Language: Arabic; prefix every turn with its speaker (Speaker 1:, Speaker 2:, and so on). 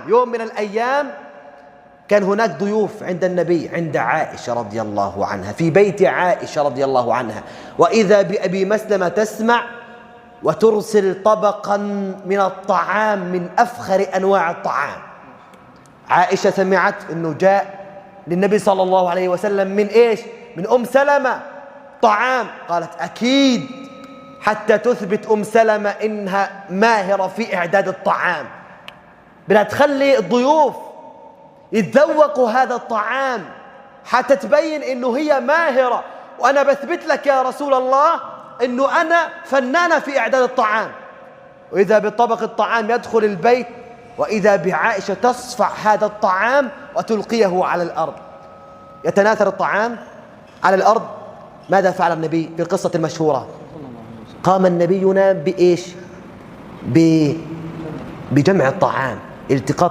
Speaker 1: يوم من الأيام كان هناك ضيوف عند النبي، عند عائشة رضي الله عنها، في بيت عائشة رضي الله عنها، وإذا بأبي مسلمة تسمع وترسل طبقا من الطعام من أفخر أنواع الطعام. عائشة سمعت أنه جاء للنبي صلى الله عليه وسلم من إيش؟ من أم سلمة طعام. قالت أكيد، حتى تثبت أم سلمة إنها ماهرة في إعداد الطعام، بدها تخلي الضيوف يتذوقوا هذا الطعام حتى تبين إنه هي ماهرة، وأنا بثبت لك يا رسول الله إنه أنا فنانة في إعداد الطعام. وإذا بطبق الطعام يدخل البيت، وإذا بعائشة تصفع هذا الطعام وتلقيه على الأرض. يتناثر الطعام على الأرض. ماذا فعل النبي في القصة المشهورة؟ قام النبي ينام بإيش؟ بجمع الطعام، التقاط